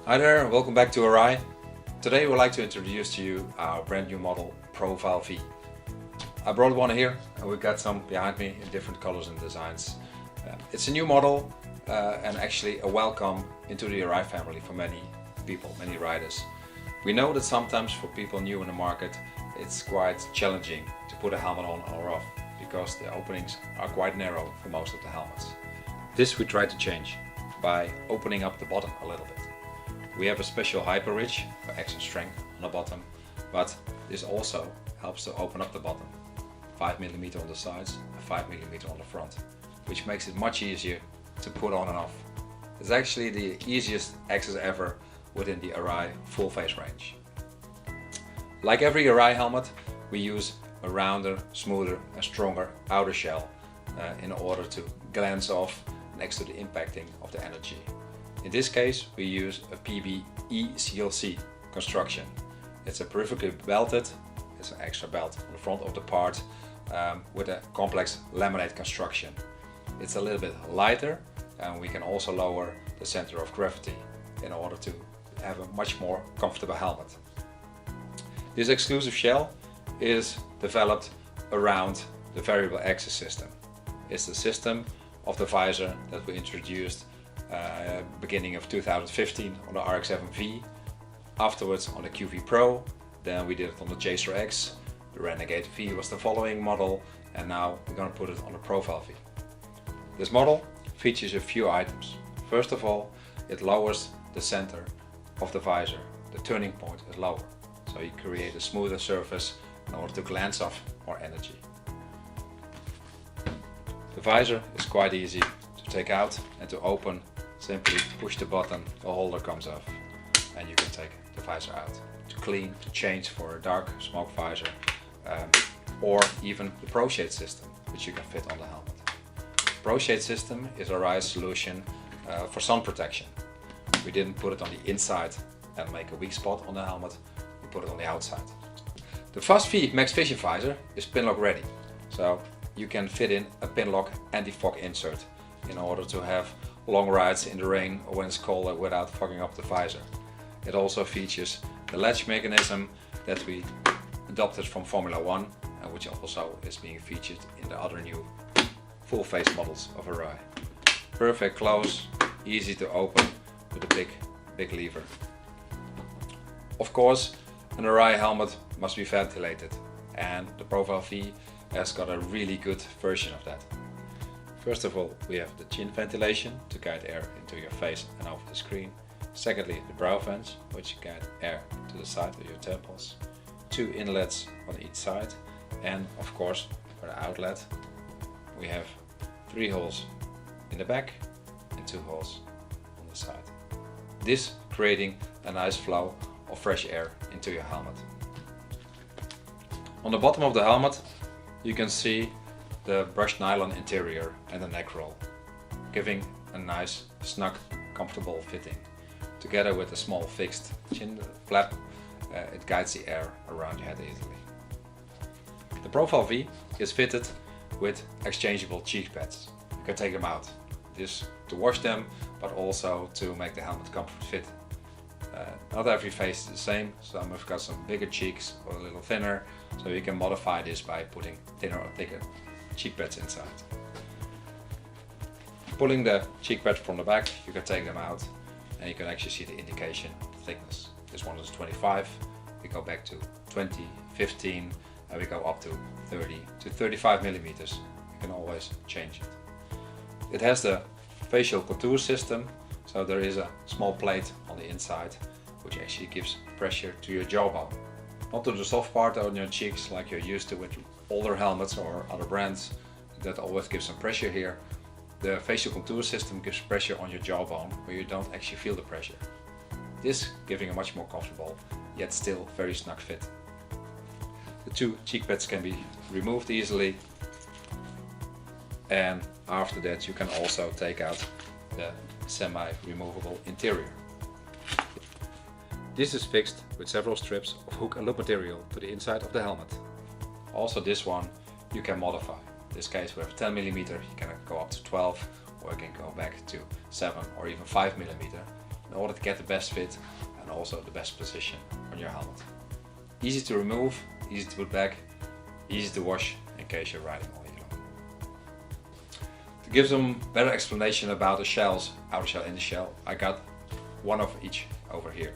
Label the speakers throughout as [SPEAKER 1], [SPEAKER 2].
[SPEAKER 1] Hi there, welcome back to Arai. Today we'd like to introduce to you our brand new model Profile V. I brought one here and we've got some behind me in different colors and designs. It's a new model and actually a welcome into the Arai family for many people, many riders. We know that sometimes for people new in the market it's quite challenging to put a helmet on or off because the openings are quite narrow for most of the helmets. This we try to change by opening up the bottom a little bit. We have a special hyper ridge for extra strength on the bottom, but this also helps to open up the bottom. 5mm on the sides and 5mm on the front, which makes it much easier to put on and off. It's actually the easiest access ever within the Arai full face range. Like every Arai helmet, we use a rounder, smoother and stronger outer shell in order to glance off next to the impacting of the energy. In this case we use a PBE CLC construction. It's a peripherally belted, it's an extra belt on the front of the part with a complex laminate construction. It's a little bit lighter and we can also lower the center of gravity in order to have a much more comfortable helmet. This exclusive shell is developed around the variable axis system. It's the system of the visor that we introduced beginning of 2015 on the RX-7V, afterwards on the QV Pro, then we did it on the Chaser X, the Renegade V was the following model, and now we're going to put it on the Profile V. This model features a few items. First of all, it lowers the center of the visor. The turning point is lower, so you create a smoother surface in order to glance off more energy. The visor is quite easy to take out and to open. Simply push the button, the holder comes off and you can take the visor out. To clean, to change for a dark smoke visor or even the Pro Shade system, which you can fit on the helmet. The Pro Shade system is Arai's solution for sun protection. We didn't put it on the inside and make a weak spot on the helmet, we put it on the outside. The Fast V Max Vision visor is pinlock ready, so you can fit in a pinlock anti-fog insert in order to have long rides in the rain or when it's cold without fogging up the visor. It also features the latch mechanism that we adopted from Formula 1 and which also is being featured in the other new full face models of Arai. Perfect close, easy to open with a big lever. Of course, an Arai helmet must be ventilated and the Profile V has got a really good version of that. First of all, we have the chin ventilation to guide air into your face and over the screen. Secondly, the brow vents, which guide air to the side of your temples. 2 inlets on each side, and of course, for the outlet, we have 3 holes in the back and 2 holes on the side. This creating a nice flow of fresh air into your helmet. On the bottom of the helmet, you can see the brushed nylon interior and the neck roll, giving a nice, snug, comfortable fitting. Together with a small fixed chin flap, it guides the air around your head easily. The Profile V is fitted with exchangeable cheek pads. You can take them out. This to wash them, but also to make the helmet comfort fit. Not every face is the same. Some have got some bigger cheeks or a little thinner, so you can modify this by putting thinner or thicker cheek pads inside. Pulling the cheek pads from the back, you can take them out and you can actually see the indication of the thickness. This one is 25, we go back to 20, 15 and we go up to 30 to 35mm. You can always change it. It has the facial contour system, so there is a small plate on the inside which actually gives pressure to your jawbone. Not to the soft part on your cheeks like you're used to with older helmets or other brands that always give some pressure here. The facial contour system gives pressure on your jawbone where you don't actually feel the pressure. This giving a much more comfortable yet still very snug fit. The 2 cheek pads can be removed easily, and after that you can also take out the semi-removable interior. This is fixed with several strips of hook and loop material to the inside of the helmet. Also this one you can modify. In this case we have 10mm, you can go up to 12 or you can go back to 7 or even 5mm. in order to get the best fit and also the best position on your helmet. Easy to remove, easy to put back, easy to wash in case you're riding all year long. To give some better explanation about the shells, outer shell, inner shell, I got one of each over here.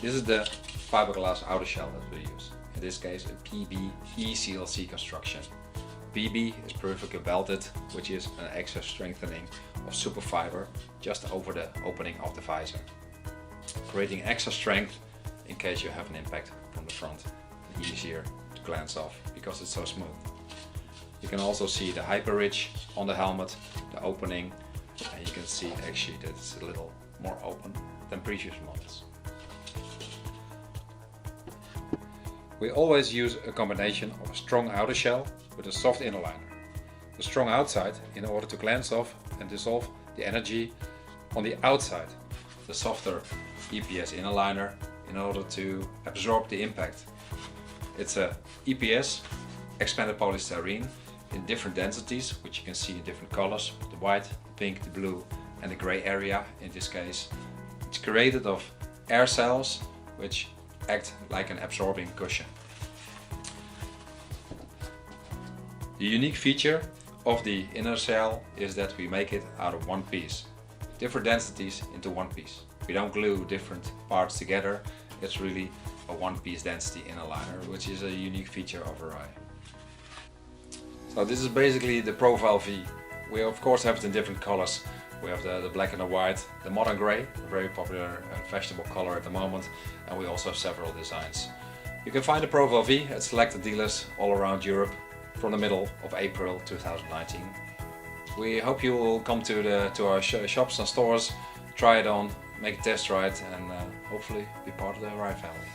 [SPEAKER 1] This is the fiberglass outer shell that we use. In this case, a PB ECLC construction. PB is perfectly belted, which is an extra strengthening of superfiber just over the opening of the visor, creating extra strength in case you have an impact from the front, and easier to glance off because it's so smooth. You can also see the hyper ridge on the helmet, the opening, and you can see actually that it's a little more open than previous models. We always use a combination of a strong outer shell with a soft inner liner. The strong outside in order to glance off and dissolve the energy on the outside. The softer EPS inner liner in order to absorb the impact. It's a EPS, expanded polystyrene, in different densities, which you can see in different colors: the white, the pink, the blue and the gray area in this case. It's created of air cells which act like an absorbing cushion. The unique feature of the inner shell is that we make it out of one piece. Different densities into one piece. We don't glue different parts together. It's really a one-piece density inner liner, which is a unique feature of Arai. So this is basically the Profile V. We of course have it in different colors. We have the black and the white, the modern grey, a very popular fashionable color at the moment, and we also have several designs. You can find the Profile V at selected dealers all around Europe from the middle of April 2019. We hope you will come to our shops and stores, try it on, make a test ride, and hopefully be part of the Arai family.